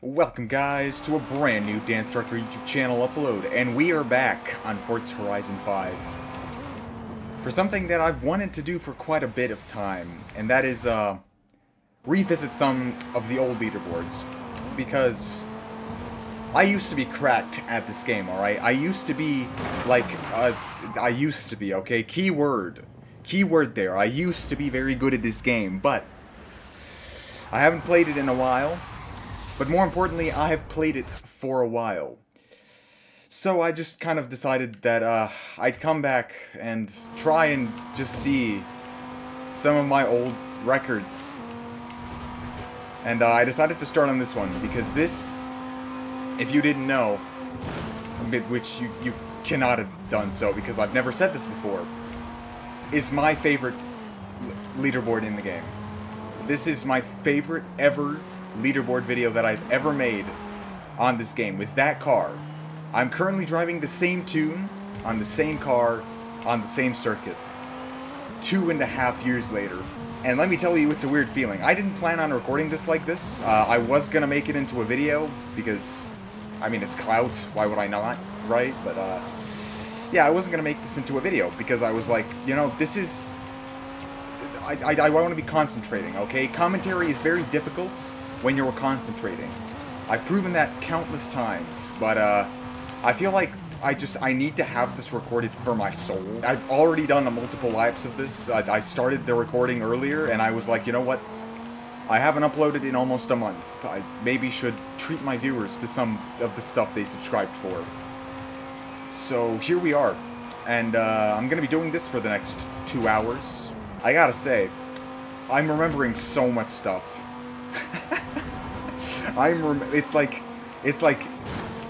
Welcome guys to a brand new Dance Director YouTube channel upload, and we are back on Forza Horizon 5 for something that I've wanted to do for quite a bit of time, and that is revisit some of the old leaderboards, because I used to be cracked at this game, alright? I used to be, like, okay? Keyword there. I used to be very good at this game, but I haven't played it in a while. But more importantly, I have played it for a while. So I just kind of decided that I'd come back and try and just see some of my old records. And I decided to start on this one, because this, if you didn't know, which you cannot have done so because I've never said this before, is my favorite leaderboard in the game. This is my favorite ever leaderboard video that I've ever made on this game with that car. I'm currently driving the same tune on the same car on the same circuit 2.5 years later, and let me tell you, it's a weird feeling. I didn't plan on recording this like this. I was gonna make it into a video because, I mean, it's clout, why would I not, right? But yeah, I wasn't gonna make this into a video because I was like, you know, this is I want to be concentrating, okay? Commentary is very difficult when you're concentrating. I've proven that countless times, but I feel like I need to have this recorded for my soul. I've already done multiple laps of this. I started the recording earlier, and I was like, you know what? I haven't uploaded in almost a month. I maybe should treat my viewers to some of the stuff they subscribed for. So here we are, and I'm gonna be doing this for the next 2 hours. I gotta say, I'm remembering so much stuff. It's like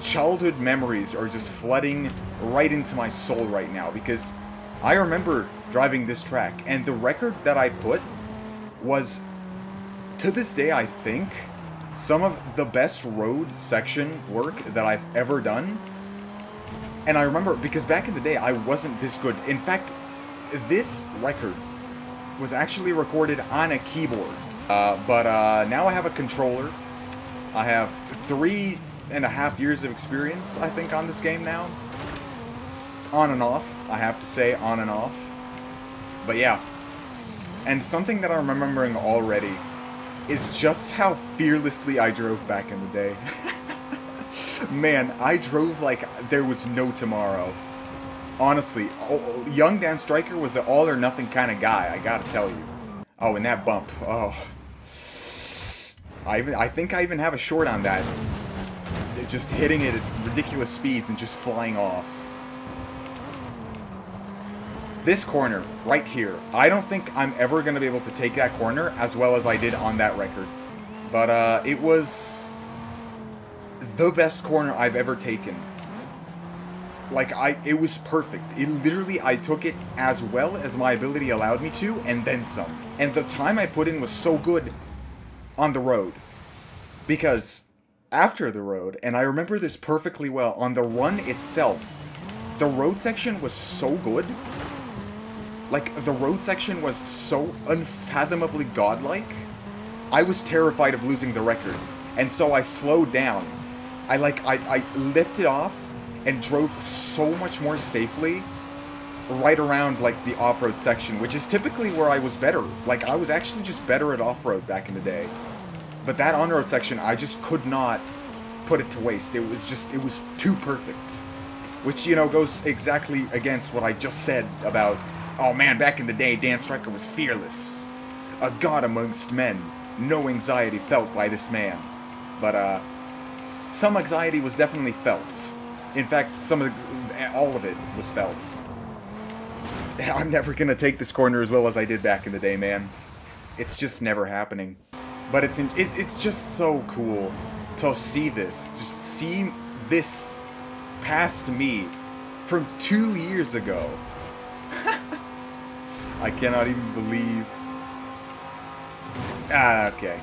childhood memories are just flooding right into my soul right now, because I remember driving this track, and the record that I put was, to this day, I think, some of the best road section work that I've ever done. And I remember, because back in the day, I wasn't this good. In fact, this record was actually recorded on a keyboard. But now I have a controller. I have 3.5 years of experience, I think, on this game now. On and off, I have to say, on and off. But yeah. And something that I'm remembering already is just how fearlessly I drove back in the day. Man, I drove like there was no tomorrow. Honestly, young Dan Stryker was an all-or-nothing kind of guy, I gotta tell you. Oh, and that bump. Oh. I think I even have a short on that. Just hitting it at ridiculous speeds and just flying off. This corner, right here. I don't think I'm ever going to be able to take that corner as well as I did on that record. But it was the best corner I've ever taken. Like, it was perfect. It literally, I took it as well as my ability allowed me to, and then some. And the time I put in was so good on the road. Because after the road, and I remember this perfectly well, on the run itself, the road section was so good. Like, the road section was so unfathomably godlike. I was terrified of losing the record. And so I slowed down. I lifted off and drove so much more safely right around, like, the off-road section, which is typically where I was better. Like, I was actually just better at off-road back in the day. But that on-road section, I just could not put it to waste. It was too perfect. Which, you know, goes exactly against what I just said about, oh man, back in the day, Dan Stryker was fearless. A god amongst men. No anxiety felt by this man. But, some anxiety was definitely felt. In fact, all of it was felt. I'm never gonna take this corner as well as I did back in the day, man. It's just never happening. But it's just so cool to see this. Just see this past me from 2 years ago. I cannot even believe. Okay.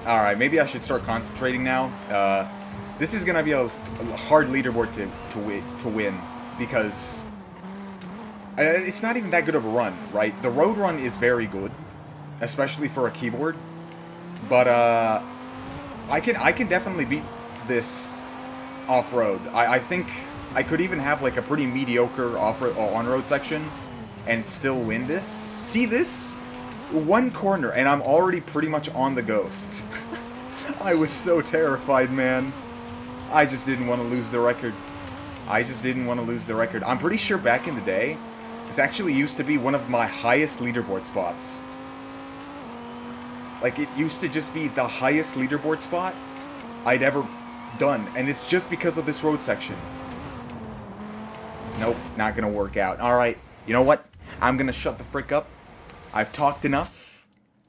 Alright, maybe I should start concentrating now. This is gonna be a hard leaderboard to win, because it's not even that good of a run, right? The road run is very good, especially for a keyboard. But I can definitely beat this off-road. I think I could even have like a pretty mediocre off-road on-road section and still win this. See this? One corner and I'm already pretty much on the ghost. I was so terrified, man. I just didn't want to lose the record. I just didn't want to lose the record. I'm pretty sure back in the day, this actually used to be one of my highest leaderboard spots. Like, it used to just be the highest leaderboard spot I'd ever done. And it's just because of this road section. Nope, not gonna work out. Alright, you know what? I'm gonna shut the frick up. I've talked enough.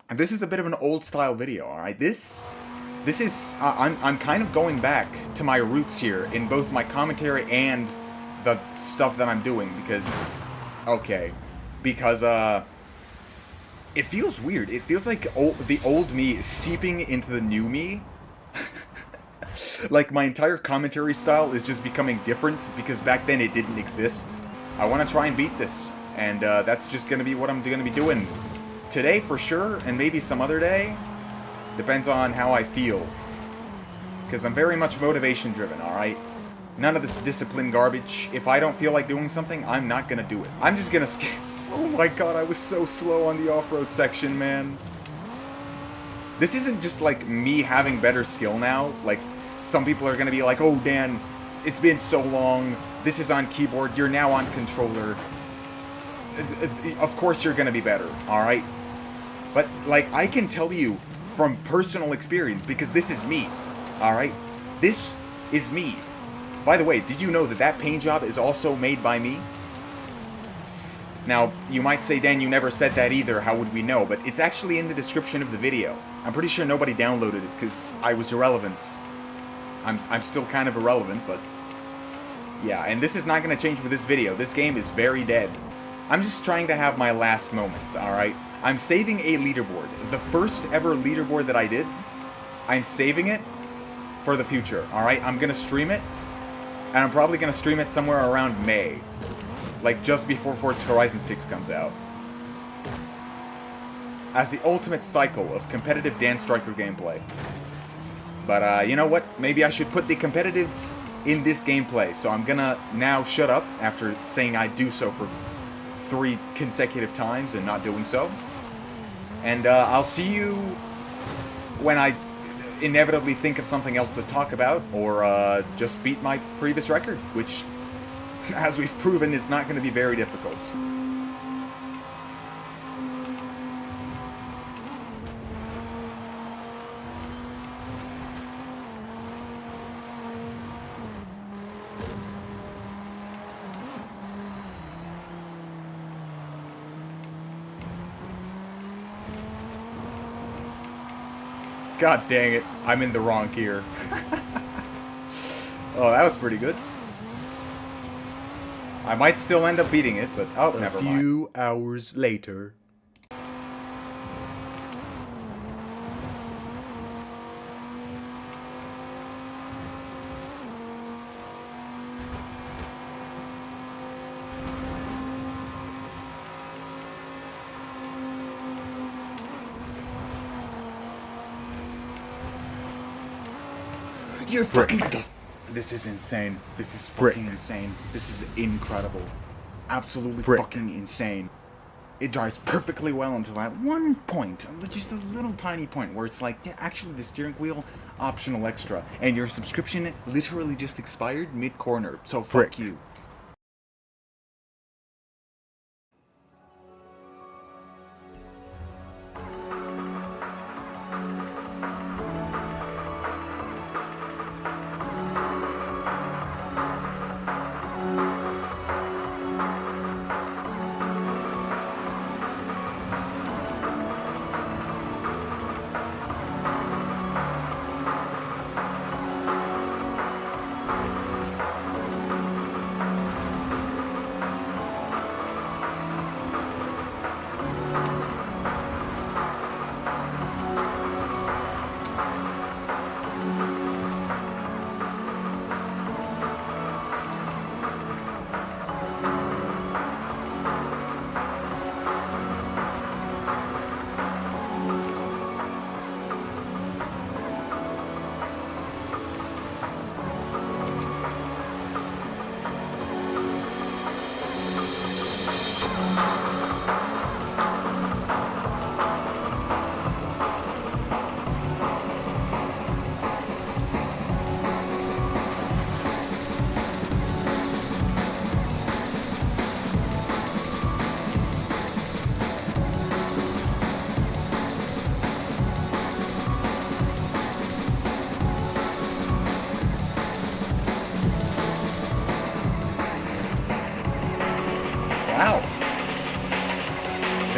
And this is a bit of an old style video, alright? This is... I'm kind of going back to my roots here in both my commentary and the stuff that I'm doing because... Okay. Because, it feels weird. It feels like the old me is seeping into the new me. Like, my entire commentary style is just becoming different because back then it didn't exist. I want to try and beat this. And that's just going to be what I'm going to be doing today for sure, and maybe some other day. Depends on how I feel. Because I'm very much motivation driven, alright? None of this discipline garbage. If I don't feel like doing something, I'm not going to do it. I'm just going to skip. Oh my god, I was so slow on the off-road section, man. This isn't just like me having better skill now. Like, some people are going to be like, oh, Dan, it's been so long. This is on keyboard. You're now on controller. Of course you're gonna be better, alright? But, like, I can tell you from personal experience, because this is me, alright? This is me. By the way, did you know that that paint job is also made by me? Now, you might say, Dan, you never said that either, how would we know? But it's actually in the description of the video. I'm pretty sure nobody downloaded it, because I was irrelevant. I'm still kind of irrelevant, but... Yeah, and this is not gonna change with this video. This game is very dead. I'm just trying to have my last moments, alright? I'm saving a leaderboard. The first ever leaderboard that I did, I'm saving it for the future, alright? I'm gonna stream it, and I'm probably gonna stream it somewhere around May. Like, just before Forza Horizon 6 comes out. As the ultimate cycle of competitive Dance Striker gameplay. But, you know what? Maybe I should put the competitive in this gameplay. So I'm gonna now shut up after saying I'd do so for 3 consecutive times and not doing so. And I'll see you when I inevitably think of something else to talk about, or just beat my previous record, which, as we've proven, is not going to be very difficult. God dang it, I'm in the wrong gear. Oh, that was pretty good. I might still end up beating it, but oh, never mind. A few hours later. You're fucking... This is insane. This is fucking insane. This is incredible. Absolutely fucking insane. It drives perfectly well until that one point, just a little tiny point, where it's like, yeah, actually the steering wheel, optional extra. And your subscription literally just expired mid-corner, so fuck you.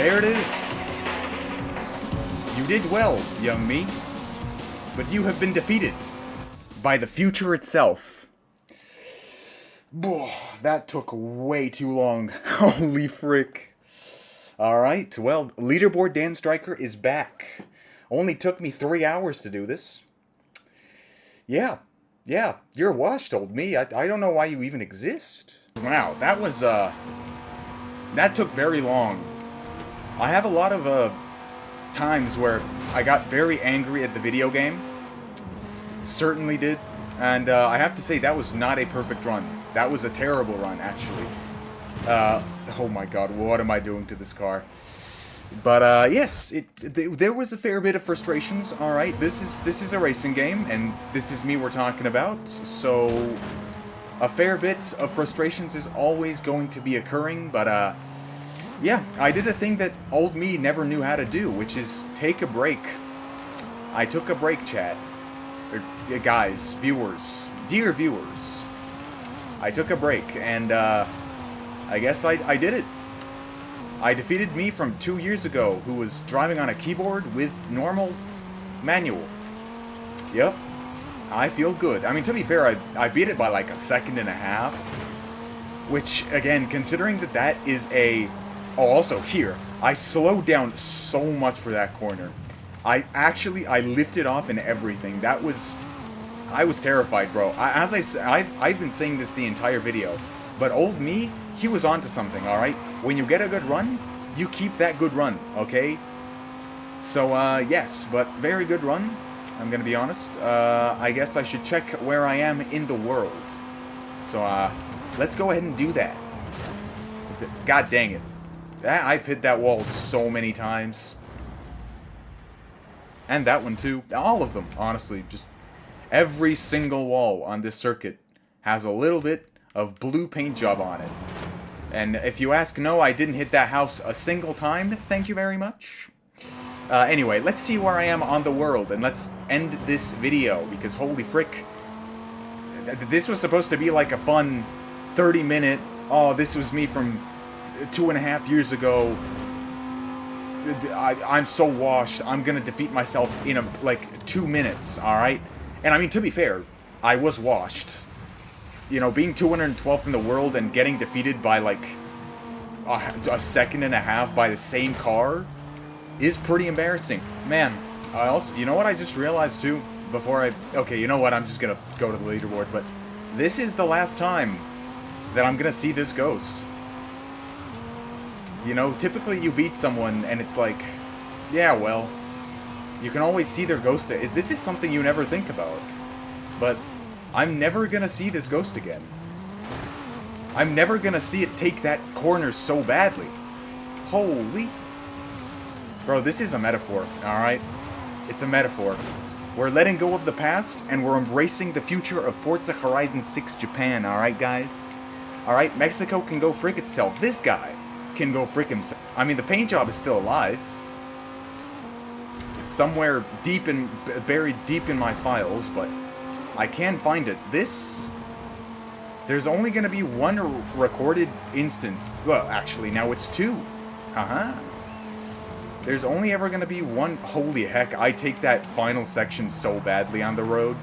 There it is. You did well, young me. But you have been defeated by the future itself. That took way too long. Holy frick. Alright, well, Leaderboard Dan Striker is back. Only took me 3 hours to do this. Yeah, you're washed, old me. I don't know why you even exist. Wow, that was, that took very long. I have a lot of, times where I got very angry at the video game. Certainly did. And, I have to say, that was not a perfect run. That was a terrible run, actually. Oh my god, what am I doing to this car? But, yes, there was a fair bit of frustrations, alright. This is a racing game, and this is me we're talking about, so a fair bit of frustrations is always going to be occurring, but, yeah, I did a thing that old me never knew how to do, which is take a break. I took a break, chat. Guys, viewers, dear viewers. I took a break, and, I guess I did it. I defeated me from 2 years ago, who was driving on a keyboard with normal manual. Yep. I feel good. I mean, to be fair, I beat it by like a second and a half. Which, again, considering that is a... Oh, also, here, I slowed down so much for that corner. I lifted off and everything. That was... I was terrified, bro. I've been saying this the entire video. But old me, he was onto something, alright? When you get a good run, you keep that good run, okay? So, yes, but very good run, I'm gonna be honest. I guess I should check where I am in the world. So, let's go ahead and do that. God dang it. I've hit that wall so many times. And that one too. All of them, honestly. Just every single wall on this circuit has a little bit of blue paint job on it. And if you ask, no, I didn't hit that house a single time. Thank you very much. Anyway, let's see where I am on the world, and let's end this video, because holy frick. This was supposed to be like a fun 30-minute, oh, this was me from 2.5 years ago. I'm so washed, I'm gonna defeat myself in like 2 minutes, alright? And I mean, to be fair, I was washed. You know, being 212th in the world and getting defeated by like a second and a half by the same car is pretty embarrassing. Man, I also, you know what I just realized too? Okay, you know what, I'm just gonna go to the leaderboard, but this is the last time that I'm gonna see this ghost. You know, typically you beat someone and it's like, yeah, well, you can always see their ghost. This is something you never think about. But I'm never gonna see this ghost again. I'm never gonna see it take that corner so badly. Holy... Bro, this is a metaphor, alright? It's a metaphor. We're letting go of the past, and we're embracing the future of Forza Horizon 6 Japan, alright, guys? Alright, Mexico can go frick itself. This guy can go frick himself. I mean, the paint job is still alive. It's somewhere deep in... buried deep in my files, but I can find it. There's only gonna be one recorded instance. Well, actually, now it's 2. There's only ever gonna be one. Holy heck, I take that final section so badly on the road.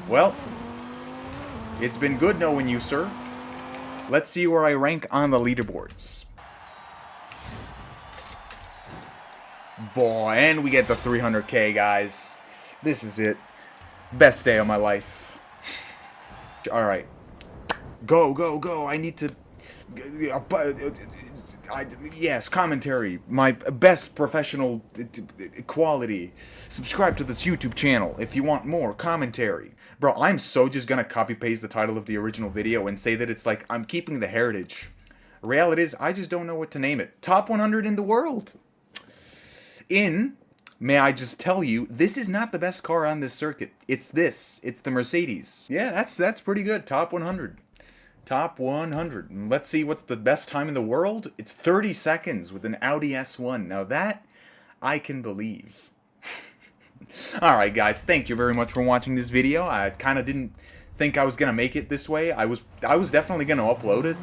Well, it's been good knowing you, sir. Let's see where I rank on the leaderboards. Boy, and we get the 300k, guys. This is it. Best day of my life. Alright. Go, go, go. I need to... yes, commentary. My best professional quality. Subscribe to this YouTube channel if you want more commentary. Bro, I'm so just gonna copy-paste the title of the original video and say that it's like, I'm keeping the heritage. Reality is, I just don't know what to name it. Top 100 in the world. May I just tell you, this is not the best car on this circuit. It's this. It's the Mercedes. Yeah, that's pretty good. Top 100. Top 100. Let's see what's the best time in the world. It's 30 seconds with an Audi S1. Now that, I can believe. Alright guys, thank you very much for watching this video. I kind of didn't think I was going to make it this way. I was definitely going to upload it.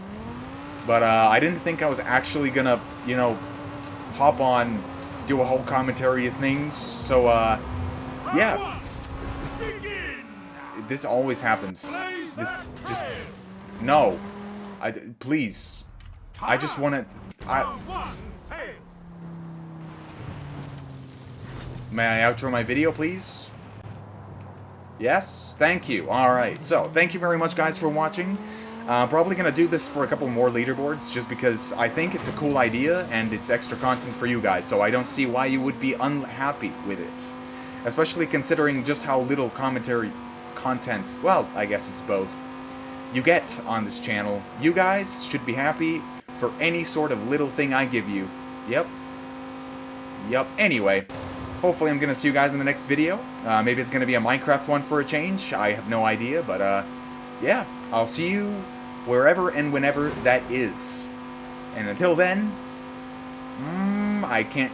But I didn't think I was actually gonna, you know, hop on, do a whole commentary of things. So, yeah. This always happens. This just no. Please. I just want to. May I outro my video, please? Yes? Thank you. Alright, so, thank you very much, guys, for watching. Probably gonna do this for a couple more leaderboards, just because I think it's a cool idea, and it's extra content for you guys, so I don't see why you would be unhappy with it. Especially considering just how little commentary content, well, I guess it's both, you get on this channel. You guys should be happy for any sort of little thing I give you. Yep. Anyway, hopefully I'm gonna see you guys in the next video. Maybe it's gonna be a Minecraft one for a change. I have no idea, but yeah, I'll see you wherever and whenever that is. And until then, I can't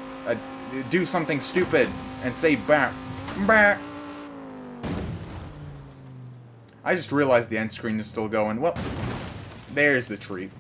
do something stupid and say bah. I just realized the end screen is still going. Well, there's the tree.